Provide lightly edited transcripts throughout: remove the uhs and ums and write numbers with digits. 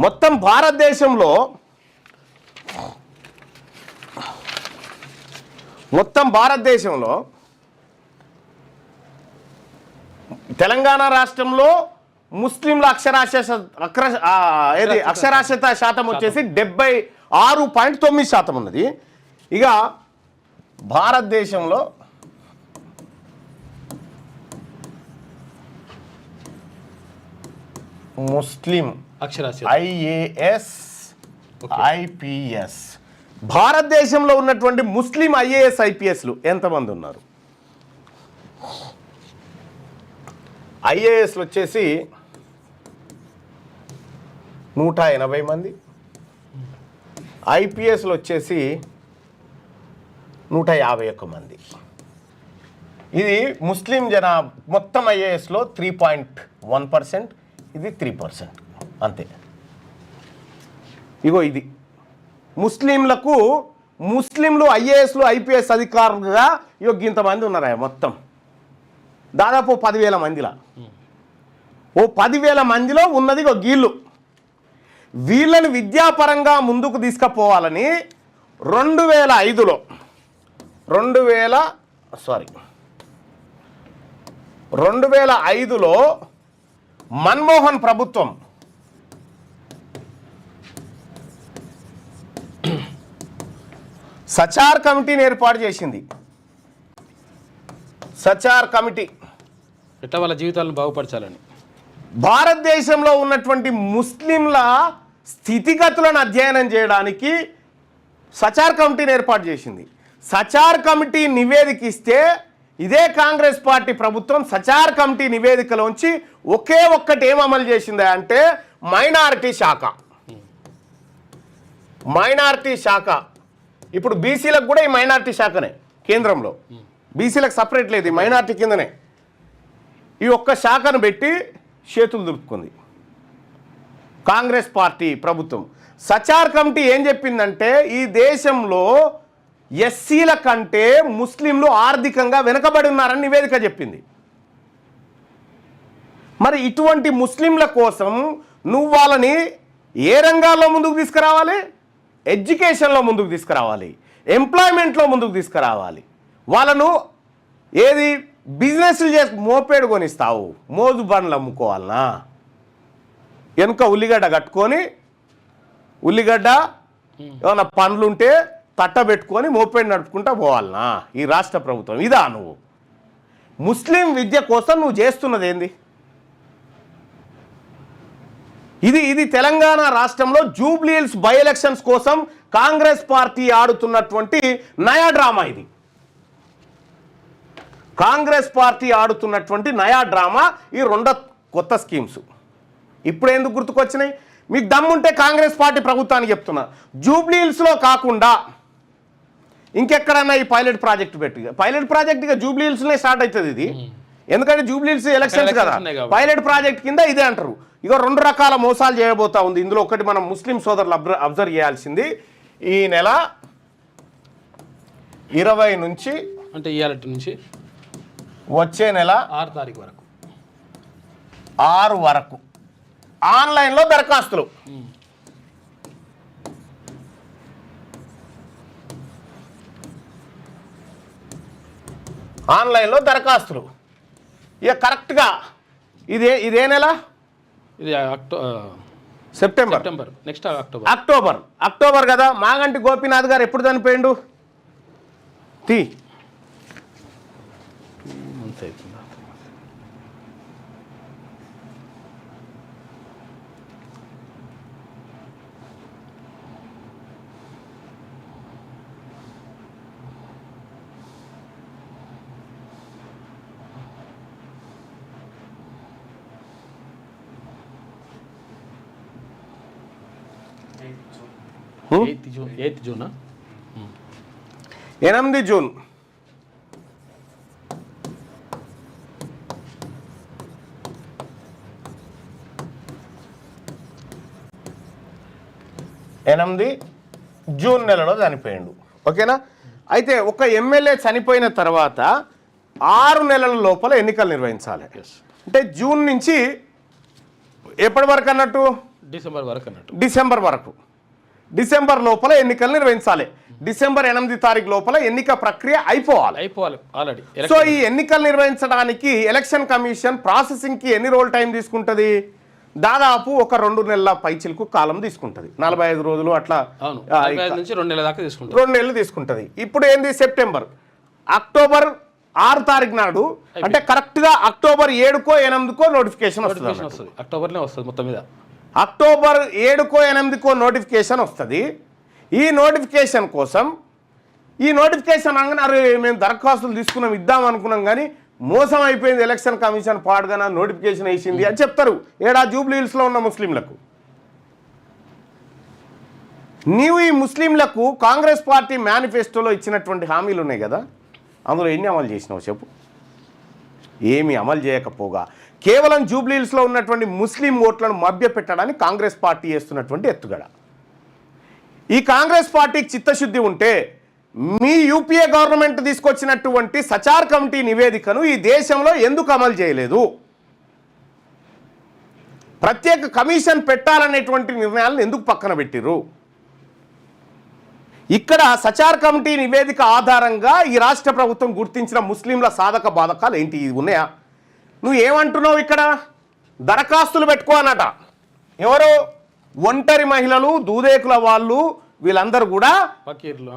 మొత్తం భారతదేశంలో తెలంగాణ రాష్ట్రంలో ముస్లింల అక్షరాస్యత శాతం వచ్చేసి 76.9% ఉన్నది. ఇక భారతదేశంలో ముస్లిం ఐఏఎస్ ఐపిఎస్ భారతదేశంలో ఉన్నటువంటి ముస్లిం ఐఏఎస్ ఐపిఎస్లు ఎంతమంది ఉన్నారు? ఐఏఎస్లు వచ్చేసి 180 మంది, ఐపీఎస్లు వచ్చేసి 151 మంది. ఇది ముస్లిం మొత్తం ఐఏఎస్లో 3.1%, ఇది 3%, అంతే. ఇగో ఇది ముస్లింలు ఐఏఎస్లు ఐపీఎస్ అధికారులుగా ఇంతమంది ఉన్నారా మొత్తం దాదాపు 10,000 మందిలా. ఓ 10,000 మందిలో ఉన్నది గీళ్ళు. వీళ్ళని విద్యాపరంగా ముందుకు తీసుకుపోవాలని 2005లో మన్మోహన్ ప్రభుత్వం సచార్ కమిటీని ఏర్పాటు చేసింది. సచార్ కమిటీ ఎట్లా వాళ్ళ జీవితాలను బాగుపరచాలని భారతదేశంలో ఉన్నటువంటి ముస్లింల స్థితిగతులను అధ్యయనం చేయడానికి సచార్ కమిటీని ఏర్పాటు చేసింది. సచార్ కమిటీ నివేదిక ఇస్తే ఇదే కాంగ్రెస్ పార్టీ ప్రభుత్వం సచార్ కమిటీ నివేదికలోంచి ఒకే ఒక్కటి ఏం అమలు చేసింది అంటే మైనారిటీ శాఖ. ఇప్పుడు బీసీలకు కూడా ఈ మైనారిటీ శాఖనే కేంద్రంలో, బీసీలకు సపరేట్ లేదు, ఈ మైనారిటీ కిందనే ఈ ఒక్క శాఖను పెట్టి చేతులు దులుపుకుంది కాంగ్రెస్ పార్టీ ప్రభుత్వం. సచార్ కమిటీ ఏం చెప్పిందంటే ఈ దేశంలో ఎస్సీల కంటే ముస్లింలు ఆర్థికంగా వెనుకబడి ఉన్నారని నివేదిక చెప్పింది. మరి ఇటువంటి ముస్లింల కోసం నువ్వు వాళ్ళని ఏ రంగాల్లో ముందుకు తీసుకురావాలి? ఎడ్యుకేషన్లో ముందుకు తీసుకురావాలి, ఎంప్లాయ్మెంట్లో ముందుకు తీసుకురావాలి. వాళ్ళను ఏది బిజినెస్లు చేసి మోపేడు కొనిస్తావు, మోజు బండ్లు అమ్ముకోవాలనా? వెనుక ఉల్లిగడ్డ కట్టుకొని ఏమన్నా పండ్లుంటే తట్టబెట్టుకొని మోపేడు నడుపుకుంటా పోవాలనా ఈ రాష్ట్ర ప్రభుత్వం? ఇదా నువ్వు ముస్లిం విద్య కోసం నువ్వు చేస్తున్నది ఏంది? ఇది తెలంగాణ రాష్ట్రంలో జూబ్లీ హిల్స్ బై ఎలక్షన్స్ కోసం కాంగ్రెస్ పార్టీ ఆడుతున్నటువంటి నయా డ్రామా. ఇది కాంగ్రెస్ పార్టీ ఆడుతున్నటువంటి నయా డ్రామా. ఈ 2 కొత్త స్కీమ్స్ ఇప్పుడు ఎందుకు గుర్తుకొచ్చినాయి? మీకు దమ్ముంటే కాంగ్రెస్ పార్టీ ప్రభుత్వానికి చెప్తున్నా, జూబ్లీ హిల్స్లో కాకుండా ఇంకెక్కడన్నా ఈ పైలట్ ప్రాజెక్టు పెట్టి, పైలట్ ప్రాజెక్ట్ ఇక జూబ్లీ హిల్స్లోనే స్టార్ట్ అవుతుంది ఇది. ఎందుకంటే జూబ్లీ హిల్స్ ఎలక్షన్స్ కదా, పైలట్ ప్రాజెక్ట్ కింద ఇదే అంటారు. ఇక 2 రకాల మోసాలు చేయబోతా ఉంది. ఇందులో ఒకటి మనం ముస్లిం సోదరులు అబ్జర్వ్ చేయాల్సింది, ఈ నెల 20 నుంచి అంటే ఇవాళ నుంచి వచ్చే నెల 6 తారీఖు వరకు 6 వరకు ఆన్లైన్లో దరఖాస్తులు. ఆన్లైన్లో దరఖాస్తులు ఇక కరెక్ట్గా ఇదే నెల, ఇది సెప్టెంబర్, నెక్స్ట్ అక్టోబర్ కదా. మాగంటి గోపీనాథ్ గారు ఎప్పుడు చనిపోయిండు? June 8 June. జూన్ నెలలో చనిపోయిండు. ఓకేనా? అయితే ఒక ఎమ్మెల్యే చనిపోయిన తర్వాత 6 నెలల లోపల ఎన్నికలు నిర్వహించాలి. అంటే జూన్ నుంచి ఎప్పటి వరకు అన్నట్టు డిసెంబర్ వరకు అన్నట్టు. డిసెంబర్ వరకు, డిసెంబర్ లోపల ఎన్నికలు నిర్వహించాలి. డిసెంబర్ 8 తారీఖు లోపల ఎన్నిక ప్రక్రియ అయిపోవాలి ఆల్రెడీ. సో ఈ ఎన్నికలు నిర్వహించడానికి ఎలక్షన్ కమిషన్ ప్రాసెసింగ్కి ఎన్ని రోజులు టైం తీసుకుంటుంది? దాదాపు ఒక 2 నెలల పైచిలకు కాలం తీసుకుంటుంది. 45 రోజులు అట్లా, 45 నుంచి 2 నెలల దాకా తీసుకుంటుంది. 2 నెలలు తీసుకుంటుంది. ఇప్పుడు ఏంది సెప్టెంబర్, అక్టోబర్ 6 తారీఖు నాడు, అంటే కరెక్ట్గా అక్టోబర్ 7కో 8కో నోటిఫికేషన్ వస్తుంది. అక్టోబర్లో వస్తుంది మొత్తం మీద. అక్టోబర్ 7కో 8కో నోటిఫికేషన్ వస్తుంది. ఈ నోటిఫికేషన్ కోసం, ఈ నోటిఫికేషన్ అనగానే మేము దరఖాస్తులు తీసుకున్నాం ఇద్దాం అనుకున్నాం కానీ మోసం అయిపోయింది, ఎలక్షన్ కమిషన్ పాడుగా నోటిఫికేషన్ వేసింది అని చెప్తారు ఏడా జూబ్లీ హిల్స్లో ఉన్న ముస్లింలకు. నీవు ఈ ముస్లింలకు కాంగ్రెస్ పార్టీ మేనిఫెస్టోలో ఇచ్చినటువంటి హామీలు ఉన్నాయి కదా, అందులో ఎన్ని అమలు చేసినావు చెప్పు? ఏమీ అమలు చేయకపోగా కేవలం జూబ్లీ హిల్స్లో ఉన్నటువంటి ముస్లిం ఓట్లను మభ్యపెట్టడానికి కాంగ్రెస్ పార్టీ చేస్తున్నటువంటి ఎత్తుగడ. ఈ కాంగ్రెస్ పార్టీకి చిత్తశుద్ధి ఉంటే మీ యూపీఏ గవర్నమెంట్ తీసుకొచ్చినటువంటి సచార్ కమిటీ నివేదికను ఈ దేశంలో ఎందుకు అమలు చేయలేదు? ప్రత్యేక కమిషన్ పెట్టాలనేటువంటి నిర్ణయాలను ఎందుకు పక్కన పెట్టిర్రు? ఇక్కడ సచార్ కమిటీ నివేదిక ఆధారంగా ఈ రాష్ట్ర ప్రభుత్వం గుర్తించిన ముస్లింల సాధక బాధకాలు ఏంటి ఉన్నాయా? నువ్వు ఏమంటున్నావు? ఇక్కడ దరఖాస్తులు పెట్టుకో అన్నట. ఎవరు? ఒంటరి మహిళలు, దూదేకుల వాళ్ళు, వీళ్ళందరూ కూడా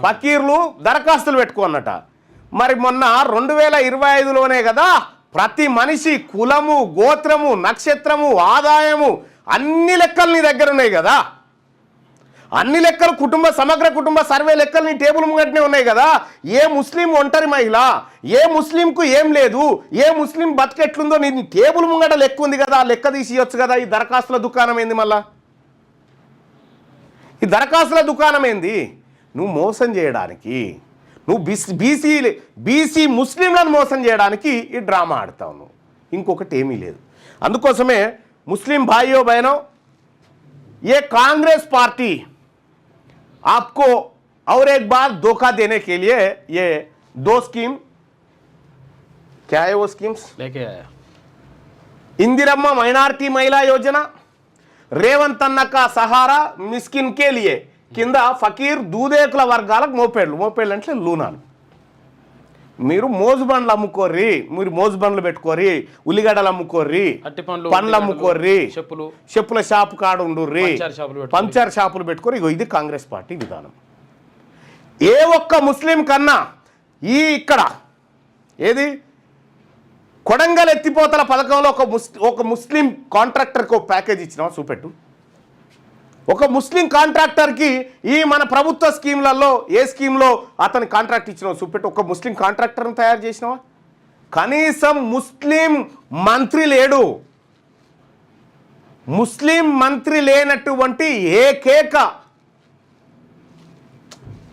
ఫకీర్లు దరఖాస్తులు పెట్టుకో అన్నట. మరి మొన్న 2025లోనే కదా ప్రతి మనిషి కులము, గోత్రము, నక్షత్రము, ఆదాయము అన్ని లెక్కలు నీ దగ్గర ఉన్నాయి కదా. అన్ని లెక్కలు, సమగ్ర కుటుంబ సర్వే లెక్కలు నీ టేబుల్ ముంగటనే ఉన్నాయి కదా. ఏ ముస్లిం ఒంటరి మహిళ, ఏ ముస్లింకు ఏం లేదు, ఏ ముస్లిం బతికెట్లుందో నీ టేబుల్ ముంగట లెక్క ఉంది కదా, లెక్క తీసి ఇవ్వచ్చు కదా. ఈ దరఖాస్తుల దుకాణం ఏంది? మళ్ళా ఈ దరఖాస్తుల దుకాణం ఏంది? నువ్వు మోసం చేయడానికి, నువ్వు బీసీ ముస్లింలను మోసం చేయడానికి ఈ డ్రామా ఆడతావు నువ్వు. ఇంకొకటి ఏమీ లేదు. అందుకోసమే ముస్లిం భాइयों बहनों, ये कांग्रेस पार्टी आपको और एक बार धोखा देने के लिए ये 2 स्कीम, क्या है वो स्कीम्स लेके आया? इंदिरम्मा మైనారిటీ महिला योजना, రేవంత్ అన్న కా సహారా మిస్కిన్ కే లియే కింద ఫకీర్ దూదేకుల వర్గాలకు మోపేళ్ళు అంటే లూనాలు. మీరు మోజు బండ్లు అమ్ముకోర్రి, మీరు మోజు బండ్లు పెట్టుకోర్రి, ఉల్లిగడ్డలు అమ్ముకోర్రి, పండ్లు అమ్ముకోర్రి, చెప్పుల షాపు కాడు ఉండుర్రి, పంచర్ షాపులు పెట్టుకోరు. ఇగో ఇది కాంగ్రెస్ పార్టీ విధానం. ఏ ఒక్క ముస్లిం కన్నా ఇక్కడ ఏది కొడంగల్ ఎత్తిపోతల పథకంలో ఒక ముస్లిం కాంట్రాక్టర్కి ఒక ప్యాకేజ్ ఇచ్చినావా? చూపెట్టు. ఒక ముస్లిం కాంట్రాక్టర్కి ఈ మన ప్రభుత్వ స్కీమ్లలో ఏ స్కీమ్లో అతని కాంట్రాక్ట్ ఇచ్చినావు? చూపెట్టు. ఒక ముస్లిం కాంట్రాక్టర్ని తయారు చేసినావా? కనీసం ముస్లిం మంత్రి లేడు. ముస్లిం మంత్రి లేనటువంటి ఏకైక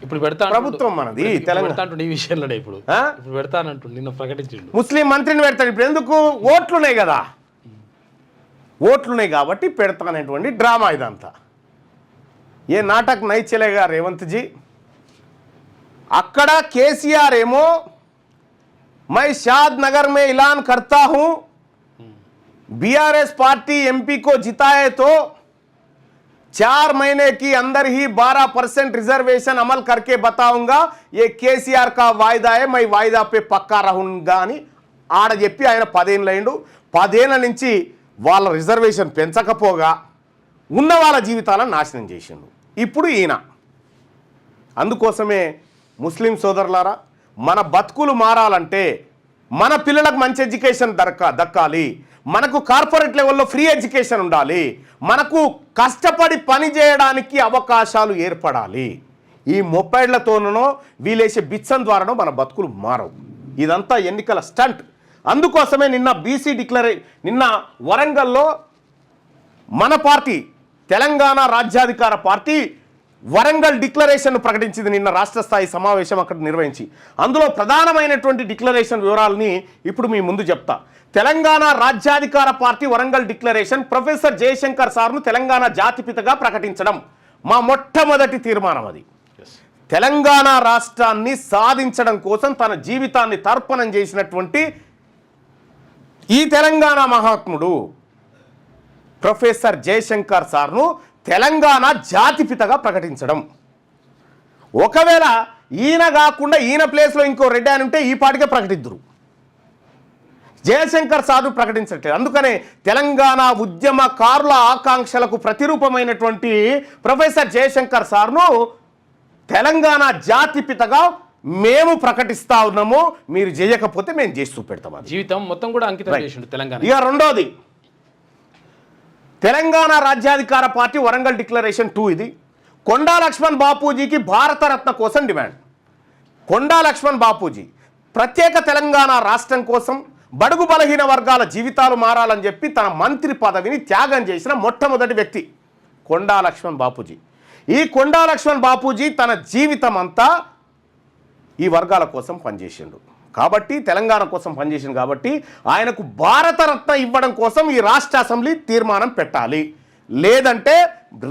ఇప్పుడు పెడతా ప్రభుత్వం మనది తెలంగాణ. ఈ విషయంలో ఇప్పుడు పెడతానంటు నిన్న ప్రకటించిండు ముస్లిం మంత్రిని పెడతాడు. ఇప్పుడు ఎందుకు? ఓట్లున్నాయి కదా, ఓట్లున్నాయి కాబట్టి పెడతానటువంటి డ్రామా ఇదంతా. ఏ నాటక్ నై చలేగా రేవంత్ జీ. అక్కడ కేసీఆర్ ఏమో మై షాద్ నగర్ మే ఇలాన్ కర్తా హూ, बीआरएस पार्टी एमपी को जिताए तो 4 महीने की अंदर ही 12% रिजर्वेशन अमल करके बताऊंगा, ये केसीआर का वायदा है, मैं वायदा पे पक्का रहूंगा అని ఆడ చెప్పి ఆయన 10 ఏళ్ళు అయిండు. 10 ఏళ్ల నుంచి వాళ్ళ రిజర్వేషన్ పెంచకపోగా ఉన్న వాళ్ళ జీవితాలను నాశనం చేసిండు. ఇప్పుడు ఈయన. అందుకోసమే ముస్లిం సోదరులారా, మన బతుకులు మారాలంటే మన పిల్లలకు మంచి ఎడ్యుకేషన్ దక్కాలి, మనకు కార్పొరేట్ లెవెల్లో ఫ్రీ ఎడ్యుకేషన్ ఉండాలి, మనకు కష్టపడి పని చేయడానికి అవకాశాలు ఏర్పడాలి. ఈ మొబైళ్లతోనో వీలేసే బిచ్చం ద్వారానో మన బతుకులు మారవు. ఇదంతా ఎన్నికల స్టంట్. అందుకోసమే నిన్న వరంగల్లో మన party Telangana Rajyadhikara party Warangal declaration ప్రకటించింది. నిన్న రాష్ట్ర స్థాయి సమావేశం అక్కడ నిర్వహించి అందులో ప్రధానమైనటువంటి డిక్లరేషన్ వివరాలని ఇప్పుడు మీ ముందు చెప్తా. Telangana Rajyadhikara party Warangal declaration professor Jayashankar సార్ను తెలంగాణ జాతిపితగా ప్రకటించడం మా మొట్టమొదటి తీర్మానం. అది తెలంగాణ రాష్ట్రాన్ని సాధించడం కోసం తన జీవితాన్ని తర్పణం చేసినటువంటి ఈ తెలంగాణ మహాత్ముడు ప్రొఫెసర్ జయశంకర్ సార్ను తెలంగాణ జాతిపితగా ప్రకటించడం. ఒకవేళ ఈయన కాకుండా ఈయన ప్లేస్లో ఇంకో రెడ్డి అని ఉంటే ఈ పాటికే ప్రకటిద్దురు. జయశంకర్ సార్ను ప్రకటించట్లేదు. అందుకనే తెలంగాణ ఉద్యమకారుల ఆకాంక్షలకు ప్రతిరూపమైనటువంటి ప్రొఫెసర్ జయశంకర్ సార్ను తెలంగాణ జాతిపితగా మేము ప్రకటిస్తా ఉన్నాము, మీరు చేయకపోతే మేము చేసి చూపెడతాం. జీవితం మొత్తం కూడా అంకితం చేసిండు తెలంగాణ. ఇక రెండోది, తెలంగాణ రాజ్యాధికార పార్టీ వరంగల్ డిక్లరేషన్ 2. ఇది కొండా లక్ష్మణ్ బాపూజీకి భారతరత్న కోసం డిమాండ్. కొండా లక్ష్మణ్ బాపూజీ ప్రత్యేక తెలంగాణ రాష్ట్రం కోసం బడుగు బలహీన వర్గాల జీవితాలు మారాలని చెప్పి తన మంత్రి పదవిని త్యాగం చేసిన మొట్టమొదటి వ్యక్తి కొండా లక్ష్మణ్ బాపూజీ. ఈ కొండా లక్ష్మణ్ బాపూజీ తన జీవితం అంతా ఈ వర్గాల కోసం పనిచేసిండు కాబట్టి, తెలంగాణ కోసం పనిచేసిండు కాబట్టి ఆయనకు భారతరత్న ఇవ్వడం కోసం ఈ రాష్ట్ర అసెంబ్లీ తీర్మానం పెట్టాలి. లేదంటే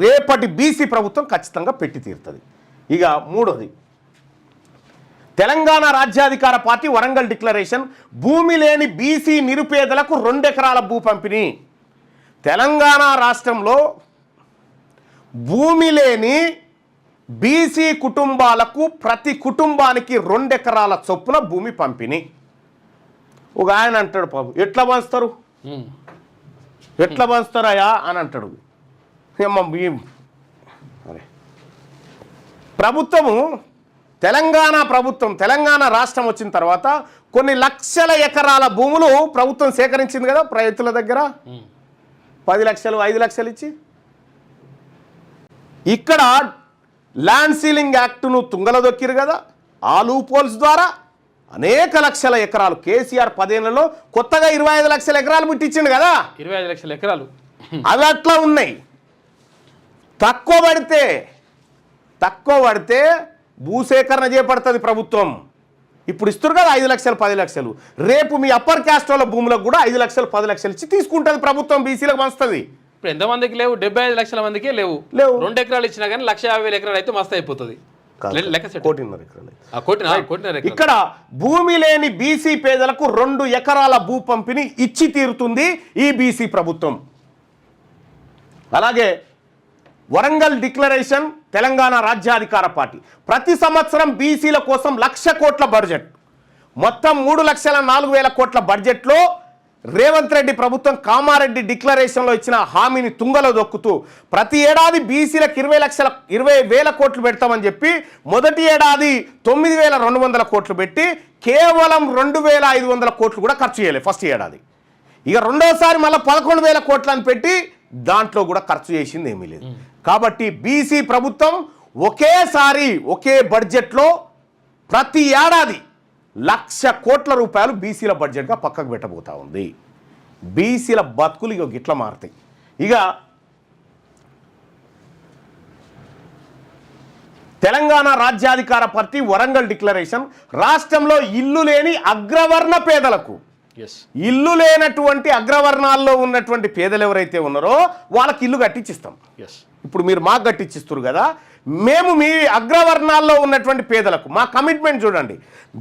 రేపటి బీసీ ప్రభుత్వం ఖచ్చితంగా పెట్టి తీరుతుంది. ఇక మూడోది, తెలంగాణ రాజ్యాధికార పార్టీ వరంగల్ డిక్లరేషన్ భూమి లేని బీసీ నిరుపేదలకు 2 ఎకరాల భూ పంపిణీ. తెలంగాణ రాష్ట్రంలో భూమి లేని బీసీ కుటుంబాలకు ప్రతి కుటుంబానికి 2 ఎకరాల చొప్పున భూమి పంపిణీ. ఒక ఆయన అంటాడు, పాపం ఎట్లా పంచుతారు, ఎట్లా పంచుతారయా అని అంటాడు. అరే ప్రభుత్వము తెలంగాణ రాష్ట్రం వచ్చిన తర్వాత కొన్ని లక్షల ఎకరాల భూములు ప్రభుత్వం సేకరించింది కదా రైతుల దగ్గర, 10 లక్షలు 5 లక్షలు ఇచ్చి. ఇక్కడ ల్యాండ్ సీలింగ్ యాక్ట్ను తుంగలో దొక్కిరు కదా, ఆ లూపోల్స్ ద్వారా అనేక లక్షల ఎకరాలు కేసీఆర్ 10 ఏళ్లలో కొత్తగా 25 లక్షల ఎకరాలు ముట్టించిండు కదా. 25 లక్షల ఎకరాలు అవి అట్లా ఉన్నాయి. తక్కువ పడితే భూసేకరణ చేపడుతుంది ప్రభుత్వం. ఇప్పుడు ఇస్తారు కదా 5 లక్షలు 10 లక్షలు, రేపు మీ అప్పర్ క్యాస్ట్ వాళ్ళ భూములకు కూడా 5 లక్షలు 10 లక్షలు ఇచ్చి తీసుకుంటుంది ప్రభుత్వం, బీసీలకు పంచుతుంది. ఇప్పుడు ఎంతమందికి లేవు? 75 లక్షల మందికే లేవు. 2 ఎకరాలు ఇచ్చినా కానీ 1,50,000 ఎకరాలు అయితే మస్తు అయిపోతుంది. 1.5 ఎకరాలు. ఇక్కడ భూమి లేని బీసీ పేదలకు 2 ఎకరాల భూ పంపిణీ ఇచ్చి తీరుతుంది ఈ బీసీ ప్రభుత్వం. అలాగే వరంగల్ డిక్లరేషన్ తెలంగాణ రాజ్యాధికార పార్టీ ప్రతి సంవత్సరం బీసీల కోసం 1,00,000 కోట్ల బడ్జెట్, మొత్తం 3,04,000 కోట్ల బడ్జెట్లో రేవంత్ రెడ్డి ప్రభుత్వం కామారెడ్డి డిక్లరేషన్లో ఇచ్చిన హామీని తుంగలో దొక్కుతూ ప్రతి ఏడాది బీసీలకు 20,000 కోట్లు పెడతామని చెప్పి మొదటి ఏడాది 9,200 కోట్లు పెట్టి కేవలం 2,500 కోట్లు కూడా ఖర్చు చేయలేదు ఫస్ట్ ఏడాది. ఇక రెండోసారి మళ్ళీ 11,000 కోట్లు అని పెట్టి దాంట్లో కూడా ఖర్చు చేసింది ఏమీ లేదు. కాబట్టి బీసీ ప్రభుత్వం ఒకేసారి ఒకే బడ్జెట్లో ప్రతి ఏడాది 1,00,000 కోట్ల రూపాయలు బీసీల బడ్జెట్గా పక్కకు పెట్టబోతా ఉంది. బీసీల బతుకులు ఇక గిట్ల మారుతాయి. ఇక తెలంగాణ రాజ్యాధికార పార్టీ వరంగల్ డిక్లరేషన్ రాష్ట్రంలో ఇల్లు లేని అగ్రవర్ణ పేదలకు, ఇల్లు లేనటువంటి అగ్రవర్ణాల్లో ఉన్నటువంటి పేదలు ఎవరైతే ఉన్నారో వాళ్ళకి ఇల్లు కట్టించిస్తాం. ఇప్పుడు మీరు మాకు కట్టించిస్తారు కదా, మేము మీ అగ్రవర్ణాల్లో ఉన్నటువంటి పేదలకు మా కమిట్మెంట్ చూడండి.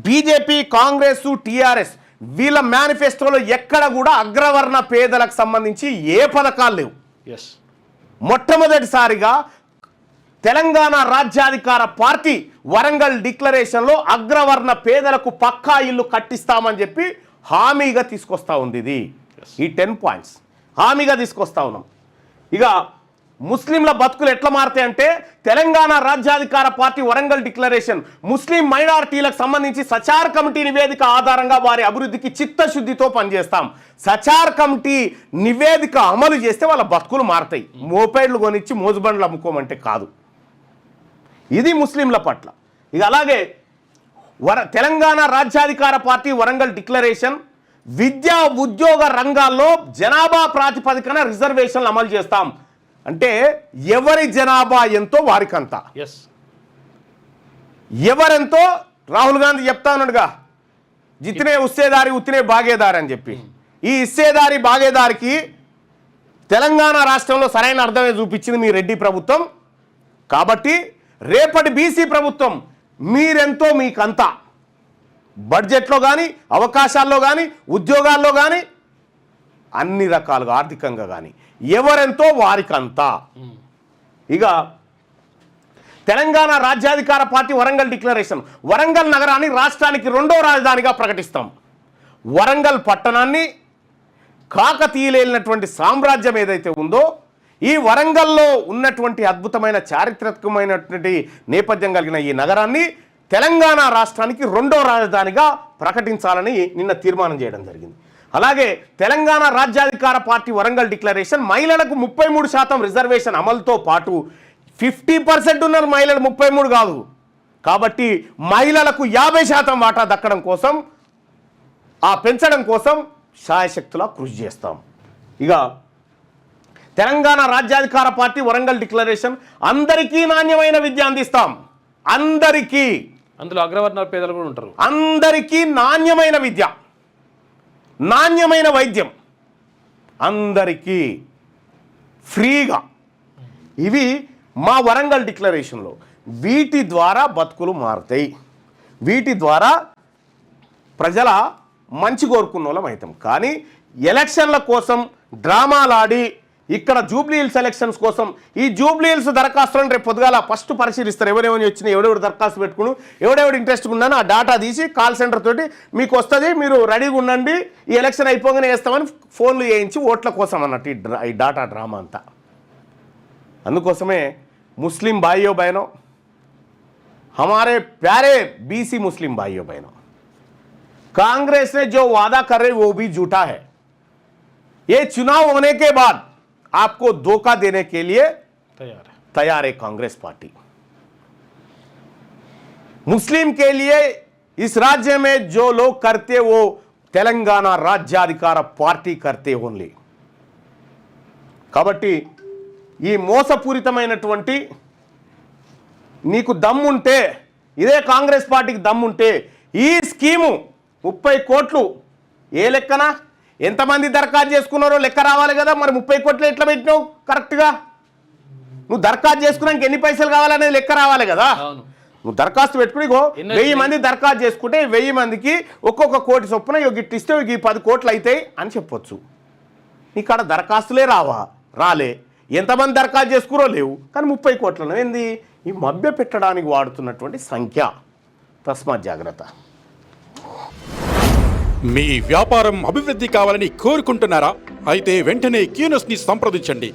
బీజేపీ, కాంగ్రెస్, టీఆర్ఎస్ వీళ్ళ మేనిఫెస్టోలో ఎక్కడ కూడా అగ్రవర్ణ పేదలకు సంబంధించి ఏ పథకాలు లేవు. మొట్టమొదటిసారిగా తెలంగాణ రాజ్యాధికార పార్టీ వరంగల్ డిక్లరేషన్లో అగ్రవర్ణ పేదలకు పక్కా ఇల్లు కట్టిస్తామని చెప్పి హామీగా తీసుకొస్తా ఉంది. ఇది ఈ 10 పాయింట్స్ హామీగా తీసుకొస్తా ఉన్నాం. ఇక ముస్లింల బతుకులు ఎట్లా మారుతాయంటే తెలంగాణ రాజ్యాధికార పార్టీ వరంగల్ డిక్లరేషన్ ముస్లిం మైనారిటీలకు సంబంధించి సచార్ కమిటీ నివేదిక ఆధారంగా వారి అభివృద్ధికి చిత్తశుద్ధితో పనిచేస్తాం. సచార్ కమిటీ నివేదిక అమలు చేస్తే వాళ్ళ బతుకులు మారుతాయి. మోపేడ్లు కొనిచ్చి మోజుబండ్లు అమ్ముకోమంటే కాదు. ఇది ముస్లింల పట్ల. ఇక అలాగే తెలంగాణ రాజ్యాధికార పార్టీ వరంగల్ డిక్లరేషన్ విద్యా ఉద్యోగ రంగాల్లో జనాభా ప్రాతిపదికన రిజర్వేషన్లు అమలు చేస్తాం. అంటే ఎవరి జనాభా ఎంతో వారికంతా, ఎవరెంతో రాహుల్ గాంధీ చెప్తా ఉన్నాడుగా, జితనే ఉస్సేదారి ఉత్తినే భాగేదారి అని చెప్పి. ఈ ఇస్సేదారి భాగేదారికి తెలంగాణ రాష్ట్రంలో సరైన అర్థమే చూపించింది మీ రెడ్డి ప్రభుత్వం. కాబట్టి రేపటి బీసీ ప్రభుత్వం మీరెంతో మీకంతా, బడ్జెట్లో కానీ అవకాశాల్లో కానీ ఉద్యోగాల్లో కానీ అన్ని రకాలుగా ఆర్థికంగా కానీ ఎవరెంతో వారికంతా. ఇక తెలంగాణ రాజ్యాధికార పార్టీ వరంగల్ డిక్లరేషన్. వరంగల్ నగరాన్ని రాష్ట్రానికి 2వ రాజధానిగా ప్రకటిస్తాం. వరంగల్ పట్టణాన్ని కాకతీయులేలినటువంటి సామ్రాజ్యం ఏదైతే ఉందో ఈ వరంగల్లో ఉన్నటువంటి అద్భుతమైన చారిత్రకమైనటువంటి నేపథ్యం కలిగిన ఈ నగరాన్ని తెలంగాణ రాష్ట్రానికి 2వ రాజధానిగా ప్రకటించాలని నిన్న తీర్మానం చేయడం జరిగింది. అలాగే తెలంగాణ రాజ్యాధికార పార్టీ వరంగల్ డిక్లరేషన్ మహిళలకు 33% రిజర్వేషన్ అమలుతో పాటు 50% ఉన్నారు మహిళలు, 33 కాదు. కాబట్టి మహిళలకు 50% వాటా దక్కడం కోసం పెంచడం కోసం శాయశక్తులా కృషి చేస్తాం. ఇక తెలంగాణ రాజ్యాధికార పార్టీ వరంగల్ డిక్లరేషన్ అందరికీ నాణ్యమైన విద్య అందిస్తాం. అందరికీ, అందులో అగ్రవర్ణాల పేదలు కూడా ఉంటారు. అందరికీ నాణ్యమైన విద్య, నాణ్యమైన వైద్యం అందరికీ ఫ్రీగా. ఇవి మా వరంగల్ డిక్లరేషన్లో. వీటి ద్వారా బతుకులు మారుతాయి. వీటి ద్వారా ప్రజల మంచి కోరుకున్న వాళ్ళం అవుతాం. కానీ ఎలక్షన్ల కోసం డ్రామాలాడి ఇక్కడ జూబ్లీ హిల్స్ ఎలక్షన్స్ కోసం ఈ జూబ్లీ హిల్స్ దరఖాస్తులను రేపు పొద్దుగాల ఫస్ట్ పరిశీలిస్తారు. ఎవరెవరి వచ్చినా ఎవడెవడు దరఖాస్తు పెట్టుకుని ఎవడెవడు ఇంట్రెస్ట్ ఉన్నానో ఆ డాటా తీసి కాల్ సెంటర్ తోటి మీకు వస్తుంది, మీరు రెడీగా ఉండండి, ఈ ఎలక్షన్ అయిపోగానే వేస్తామని ఫోన్లు చేయించి ఓట్ల కోసం అన్నట్టు ఈ డాటా డ్రామా అంతా. అందుకోసమే मुस्लिम भाइयों बहनों, हमारे प्यारे बीसी मुस्लिम भाइयों बहनों, कांग्रेस ने जो वादा कर रही वो भी झूठा है. ये चुनाव होने के बाद आपको धोखा देने के लिए तैयार है कांग्रेस पार्टी. मुस्लिम के लिए इस राज्य में जो लोग करते वो तेलंगाना राज्याधिकार पार्टी करते ओनली. కాబట్టి ఈ మోసపూరితమైనటువంటి నీకు దమ్ముంటే, ఇదే కాంగ్రెస్ పార్టీకి దమ్ముంటే ఈ స్కీము 30 కోట్లు ఏ లెక్కన ఎంతమంది దరఖాస్తు చేసుకున్నారో లెక్క రావాలి కదా. మరి 30 కోట్లు ఎట్లా పెట్టినావు కరెక్ట్గా? నువ్వు దరఖాస్తు చేసుకున్నాక ఎన్ని పైసలు కావాలనేది లెక్క రావాలి కదా. నువ్వు దరఖాస్తు పెట్టుకుని 1000 మంది దరఖాస్తు చేసుకుంటే 1000 మందికి ఒక్కొక్క కోటి చొప్పున గిట్టిస్తే ఈ 10 కోట్లు అవుతాయి అని చెప్పొచ్చు. నీకు ఆడ దరఖాస్తులే రాలే, ఎంతమంది దరఖాస్తు చేసుకురో లేవు, కానీ 30 కోట్లను ఏంది ఈ మభ్య పెట్టడానికి వాడుతున్నటువంటి సంఖ్య. తస్మాత్ జాగ్రత్త. మీ వ్యాపారం అభివృద్ధి కావాలని కోరుకుంటున్నారా? అయితే వెంటనే క్యూనస్ని సంప్రదించండి.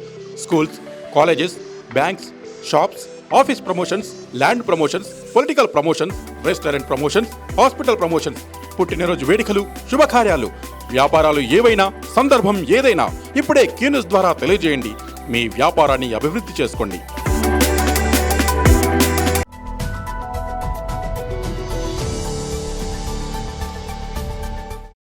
Schools, colleges, banks, shops, office promotions, land promotions, political promotions, restaurant promotions, hospital promotions, పుట్టినరోజు వేడుకలు, శుభకార్యాలు, వ్యాపారాలు ఏవైనా, సందర్భం ఏదైనా ఇప్పుడే క్యూనస్ ద్వారా తెలియజేయండి. మీ వ్యాపారాన్ని అభివృద్ధి చేసుకోండి.